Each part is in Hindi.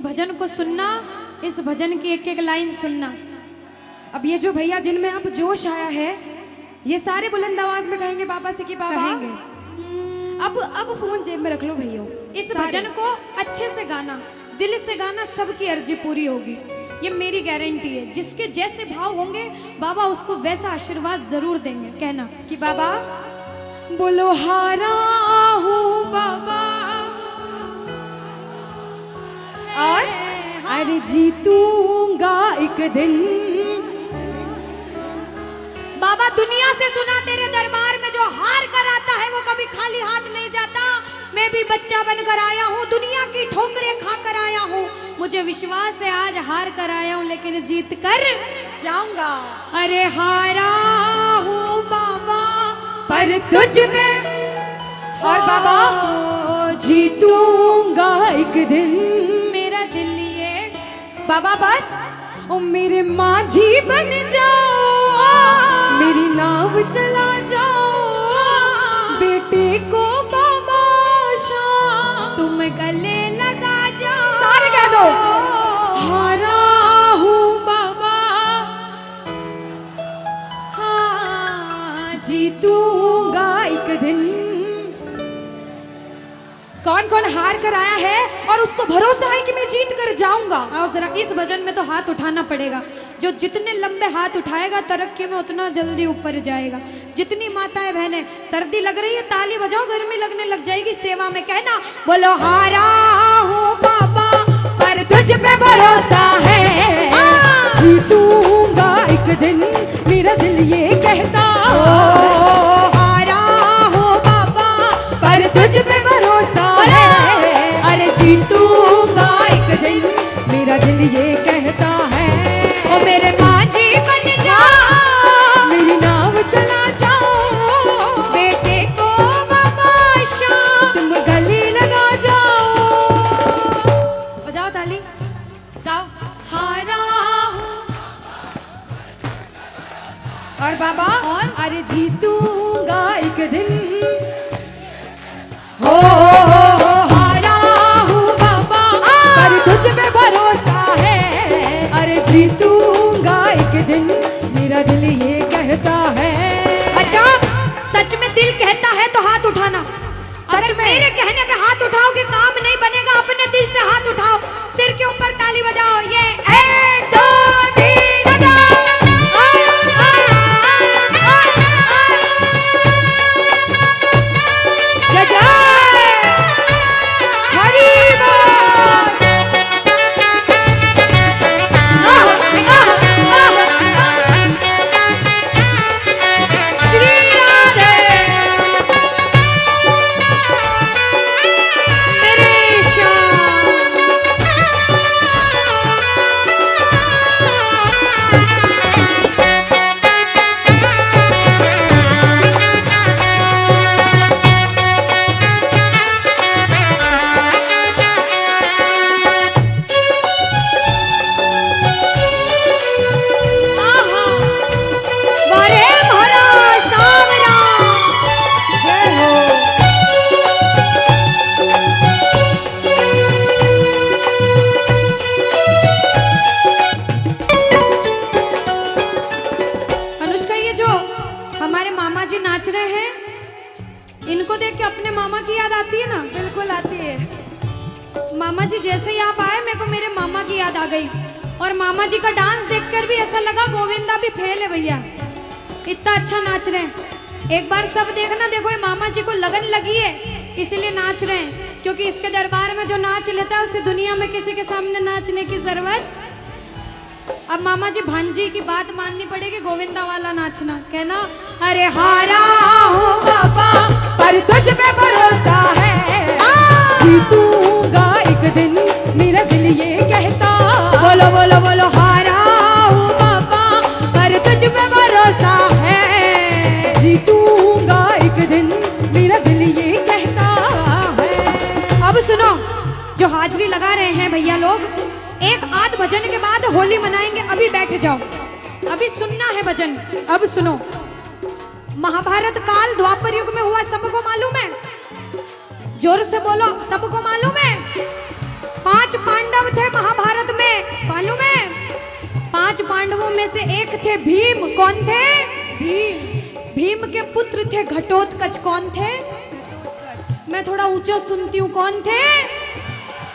भजन को सुनना, इस भजन की एक एक लाइन सुनना। अब ये जो भैया जिनमें अब जोश आया है, ये सारे बुलंद आवाज में कहेंगे बाबा से कि बाबा अब फोन जेब में रख लो भैया। इस भजन को अच्छे से गाना, दिल से गाना, सबकी अर्जी पूरी होगी, ये मेरी गारंटी है। जिसके जैसे भाव होंगे बाबा उसको वैसा आशीर्वाद जरूर देंगे। कहना कि बाबा बोलो हारा हूँ बाबा और अरे जीतूंगा एक दिन। बाबा दुनिया से सुना तेरे दरबार में जो हार कर आता है वो कभी खाली हाथ नहीं जाता। मैं भी बच्चा बनकर आया हूँ, दुनिया की ठोकरें खाकर आया हूँ। मुझे विश्वास है आज हार कर आया हूँ लेकिन जीत कर जाऊंगा। अरे हारा हूँ बाबा पर तुझ में और बाबा जीतूंगा एक दिन। मेरा दिल ये बाबा बस ओ मेरे माझी बन जाओ, मेरी नाव चला जाओ, बेटे को बाबा शाम तुम गले लगा जाओ। सारे कह दो हारा हूँ बाबा, हाँ जीतूंगा एक दिन। कौन कौन हार कर आया है और उसको भरोसा है कि मैं जीत कर जाऊंगा? और जरा इस भजन में तो हाथ उठाना पड़ेगा। जो जितने लंबे हाथ उठाएगा तरक्की में उतना जल्दी ऊपर जाएगा। जितनी माताएं बहनें सर्दी लग रही है ताली बजाओ, गर्मी लगने लग जाएगी सेवा में। कहना बोलो हारा हूँ बाबा पर तुझ पे भरोसा है, जीतूंगा एक दिन। मेरा दिल ये कहता हारा हूँ बाबा पर तुझ पे भरोसा है, अरे जीतूंगा एक दिन। मेरा दिल ये कहता है ओ मेरे माझी बन जाओ, मेरी नाव चला जाओ, बेटे को बाबा शाम तुम गले लगा जाओ। बजाओ ताली, जाओ हारा और बाबा और अरे जीतूंगा एक दिन। हो हारा हूँ बाबा पर तुझ पे भरोसा है, अरे जीतूंगा एक दिन। मेरा दिल ये कहता है। अच्छा सच में दिल कहता है तो हाथ उठाना। सच में मेरे कहने पे हाथ उठाओगे काम नहीं बनेगा। अपने दिल से हाथ उठाओ, सिर के ऊपर ताली बजाओ। ये 1 2 3 बजाओ। जय जय इनको देख के अपने मामा की याद आती है ना? बिल्कुल आती है। मामा जी जैसे ही आप आए मेरे को मेरे मामा की याद आ गई। और मामा जी का डांस देखकर भी ऐसा लगा गोविंदा भी फेल है भैया, इतना अच्छा नाच रहे हैं। एक बार सब देखना, देखो ये मामा जी को लगन लगी है इसलिए नाच रहे हैं, क्योंकि इसके दरबार में जो नाच लेता है उसे दुनिया में किसी के सामने नाचने की जरूरत। अब मामा जी भांजी की बात माननी पड़ेगी, गोविंदा वाला नाचना। कहना अरे हारा हूँ बाबा पर तुझ पे भरोसा है, जीतूंगा एक दिन। मेरा दिल ये कहता बोलो बोलो बोलो हारा हूँ बाबा पर तुझ पे भरोसा है, जीतूंगा एक दिन। मेरा दिल ये कहता है। अब सुनो, जो हाजिरी लगा रहे हैं भैया लोग, एक आध भजन के बाद होली मनाएंगे। अभी बैठ जाओ, अभी सुनना है भजन। अब सुनो, महाभारत काल द्वापर युग में हुआ, सबको मालूम है? जोर से बोलो, सबको मालूम है? 5 पांडव थे में से एक थे भीम। कौन थे? भीम। भीम के पुत्र थे घटोत्कच। कौन थे? मैं थोड़ा ऊंचा सुनती हूँ। कौन थे?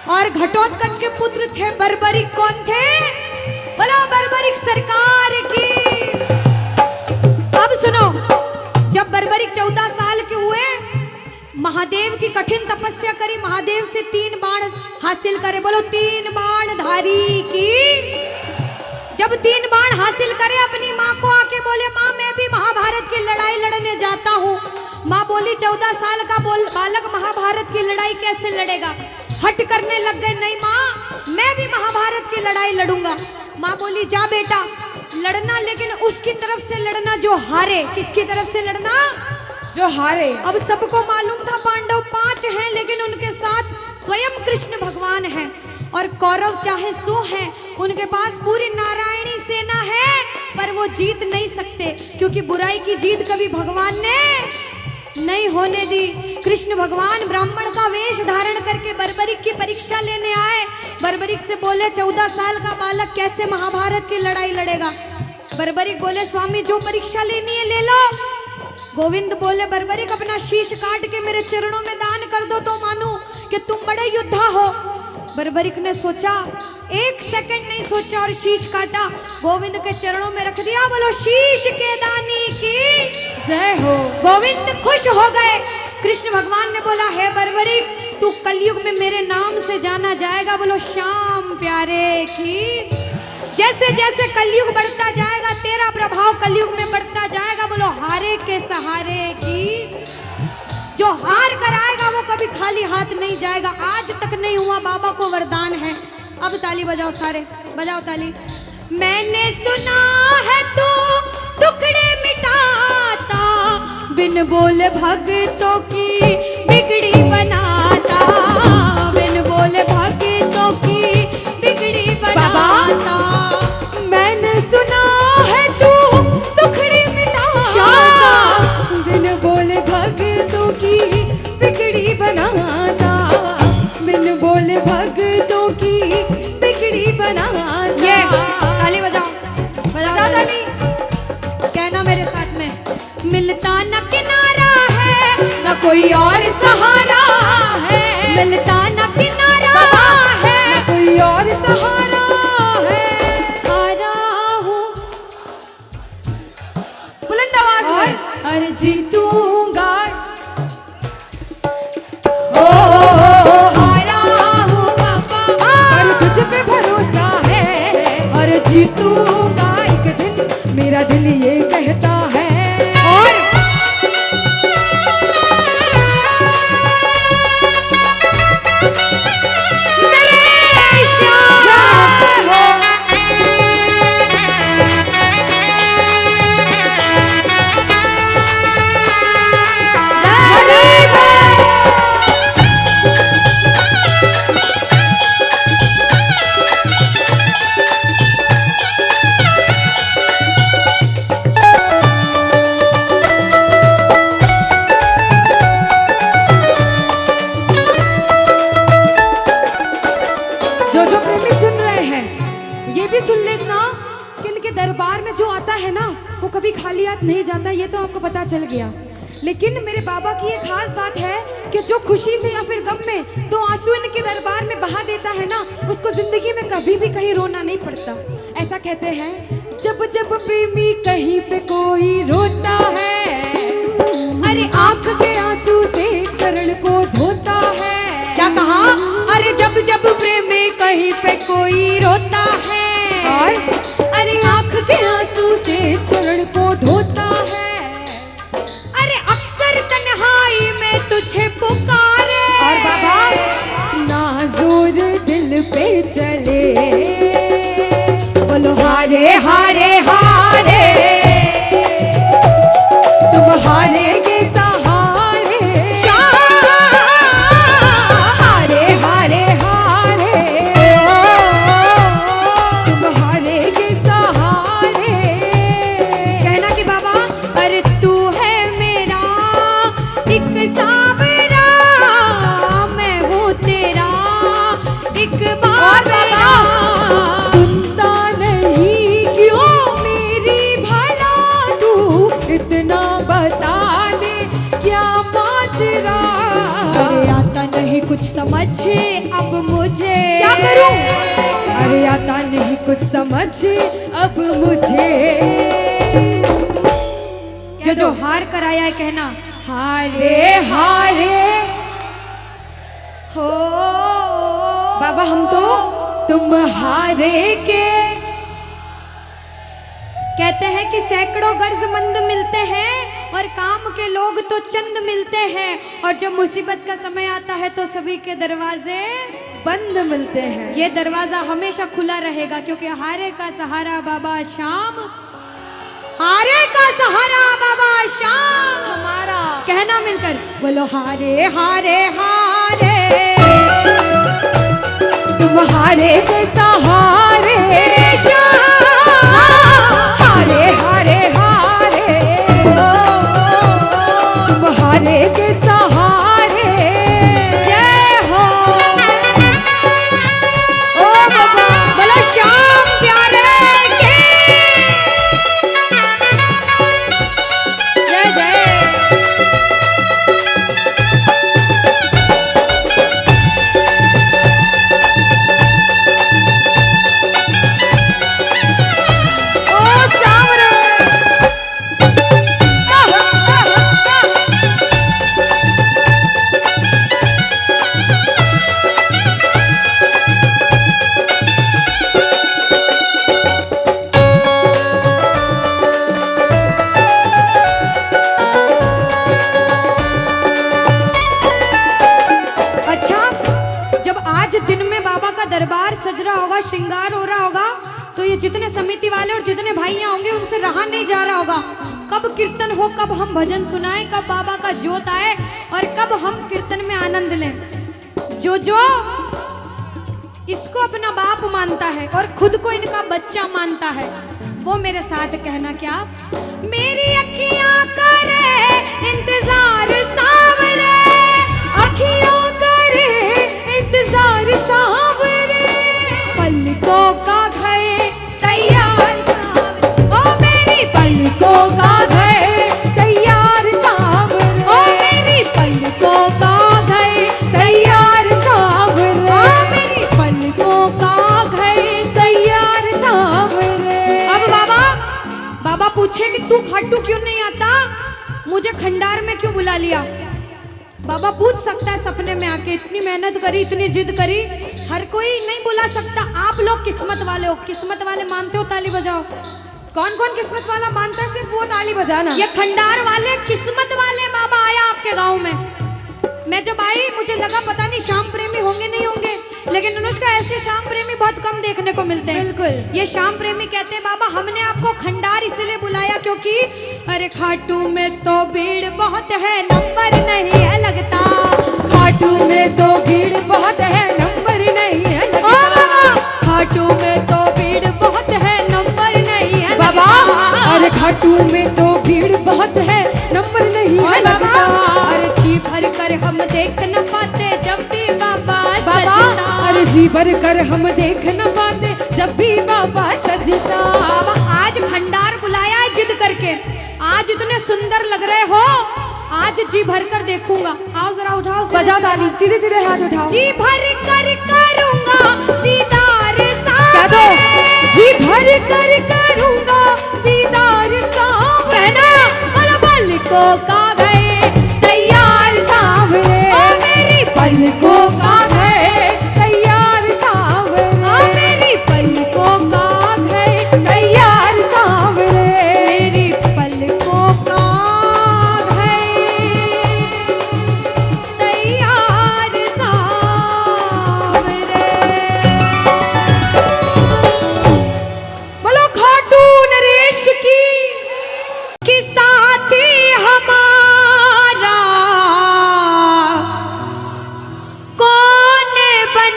और घटोत्कच के पुत्र थे बर्बरिक। कौन थे? बोलो बर्बरिक सरकार की। अब सुनो, जब बर्बरिक 14 साल के हुए, महादेव की कठिन तपस्या करी, महादेव से 3 बाण हासिल करे। बोलो 3 बाण धारी की। जब 3 बाण हासिल करे, अपनी माँ को आके बोले, माँ मैं भी महाभारत की लड़ाई लड़ने जाता हूँ। माँ बोली 14 साल का बालक महाभारत की लड़ाई कैसे लड़ेगा? हट करने लग गए, नहीं माँ मैं भी महाभारत की लड़ाई लड़ूंगा। माँ बोली जा बेटा लड़ना, लेकिन उसकी तरफ से लड़ना जो हारे। किसकी तरफ से लड़ना? जो हारे। अब सबको मालूम था पांडव 5 हैं, लेकिन उनके साथ स्वयं कृष्ण भगवान हैं। और कौरव चाहे 100 हैं, उनके पास पूरी नारायणी सेना है, पर वो जीत नहीं सकते, क्योंकि बुराई की जीत कभी भगवान ने नहीं होने दी। कृष्ण भगवान ब्राह्मण का वेश धारण करके बर्बरिक की परीक्षा लेने आए। बर्बरिक से बोले 14 साल का बालक कैसे महाभारत की लड़ाई लड़ेगा? बर्बरिक बोले स्वामी जो परीक्षा लेनी है ले लो। गोविंद बोले बर्बरिक अपना शीश काट के मेरे चरणों में दान कर दो तो मानूं कि तुम बड़े योद्धा हो। बर्बरिक ने सोचा, 1 सेकंड नहीं सोचा और शीश काटा, गोविंद के चरणों में रख दिया। बोलो शीश के दानी की जय हो। गोविंद खुश हो गए। कृष्ण भगवान ने बोला हे बर्बरिक तू कलयुग में मेरे नाम से जाना जाएगा। बोलो श्याम प्यारे की। जैसे जैसे कलयुग बढ़ता जाएगा तेरा प्रभाव कलयुग में बढ़ता जाएगा। बोलो हारे के सहारे की। जो हार कर आएगा वो कभी खाली हाथ नहीं जाएगा। आज तक नहीं हुआ, बाबा को वरदान है। अब ताली बजाओ, सारे बजाओ ताली। मैंने सुना है तू टुकड़े मिटाता, बिन बोले भक्तों की बिगड़ी बनाता, बिन बोले भक्तों की बिगड़ी बनाता। मैंने सुना है तू टुकड़े मिटाता, बिन बोले भक्तों की बिगड़ी बनाता, बिन बोले भक्तों की बिगड़ी बनाता। ये ताली बजाओ, बजाओ ताली। कहना मेरे साथ में, मिलता न किनारा है न कोई और सहारा है, मिलता न किनारा है न कोई और सहारा है। हारा हूँ बुलंद आवाज में, अरे जीतूंगा। हारा हूँ बाबा और तुझ पे भरोसा है, और जीतूंगा एक दिन, मेरा दिल ये कहता है। और जो प्रेमी सुन रहे हैं ये भी सुन लेना कि इनके दरबार में जो आता है ना वो कभी खाली हाथ नहीं जाता। ये तो आपको पता चल गया। लेकिन मेरे बाबा की एक खास बात है कि जो खुशी से या फिर गम में 2 आंसू इनके दरबार में बहा देता है ना, उसको जिंदगी में कभी भी कहीं रोना नहीं पड़ता। ऐसा कहते हैं, जब जब प्रेमी कहीं पे कोई रोता है, अरे आंख के आंसू से चरण को धोता है। क्या कहा? अरे जब जब प्रेमी कहीं पे कोई रोता है, और अरे आंख के आंसू से चरण को धोता है। अरे अक्सर तन्हाई में तुझे पुकारे, और बाबा नाज़ुर दिल पे चले। बोलो हारे हारे हारे, तुम हारे के सहारे, हारे हारे हारे, तुम हारे के सहारे। कहना कि बाबा अरे तू है मेरा एक सावरा, मैं हूँ तेरा एक बार मेरा समझ अब मुझे। क्या करूं? अरे आता नहीं कुछ समझ अब मुझे। जो हार कर आया है कहना हारे हारे हो बाबा, हम तो तुम हारे के। कहते हैं कि सैकड़ों गर्जमंद मिलते हैं और काम के लोग तो चंद मिलते हैं, और जब मुसीबत का समय आता है तो सभी के दरवाजे बंद मिलते हैं। ये दरवाजा हमेशा खुला रहेगा, क्योंकि हारे का सहारा बाबा शाम, हारे का सहारा बाबा शाम हमारा। कहना मिलकर बोलो हारे हारे हारे, तुम हारे के सहारे शाम, हारे हारे हारे, तुम हारे के सहारे। जय हो ओ बाबा, बोलो श्याम प्यारे के जय जय। दरबार सज रहा होगा, श्रृंगार हो रहा होगा, तो ये जितने समिति वाले और जितने भाइयां होंगे उनसे रहा नहीं जा रहा होगा। कब कीर्तन हो, कब हम भजन सुनाएं, कब बाबा का जोत आए और कब हम कीर्तन में आनंद लें। जो इसको अपना बाप मानता है और खुद को इनका बच्चा मानता है, वो मेरे साथ कहना क्या। मेरी अखियां करे इंतजार सावरे, अखियों करे इंतजार सावरे, पलकों का घर तैयार सावरे, ओ मेरी पलकों का घर तैयार सावरे, ओ मेरी पलकों का घर तैयार सावरे, ओ मेरी पलकों का घर तैयार सावरे। अब बाबा पूछे कि तू खाटू क्यों नहीं आता, मुझे खंडार में क्यों बुला लिया। बाबा पूछ सकता है सपने में आके, इतनी मेहनत करी, इतनी जिद करी, हर कोई नहीं बुला सकता। आप लोग किस्मत वाले हो, किस्मत वाले मानते हो, ताली बजाओ। कौन कौन किस्मत वाला मानता है, सिर्फ वो ताली बजाना। ये खंडार वाले किस्मत वाले बाबा आया आपके गांव में। मैं जब आई मुझे लगा पता नहीं श्याम प्रेमी होंगे नहीं होंगे, लेकिन अनुष्का ऐसे श्याम प्रेमी बहुत कम देखने को मिलते हैं। बिल्कुल, ये श्याम प्रेमी कहते हैं बाबा हमने आपको खंडार इसलिए बुलाया क्योंकि अरे खाटू में तो भीड़ बहुत है, नंबर नहीं है लगता। खाटू में तो भीड़ बहुत है, नंबर नहीं है लगता। खाटू में तो भीड़ बहुत है, नंबर नहीं है बाबा। अरे खाटू में तो भीड़ बहुत है, नंबर नहीं है लगता। अरे जी भर कर हम देख न पाते जब भी बाबा सजता, अरे जी भर कर हम देख न पाते जब भी बाबा सजता। बाबा आज खंडार बुलाया है जिद करके, आज इतने सुंदर लग रहे हो, आज जी भर कर देखूंगा। आओ जरा उठाओ, बजाओ ताली, सीधे सीधे हाथ उठाओ। जी भर कर करूंगा दीदार सावरे, जी भर कर करूंगा दीदार सावरे, और पलकों का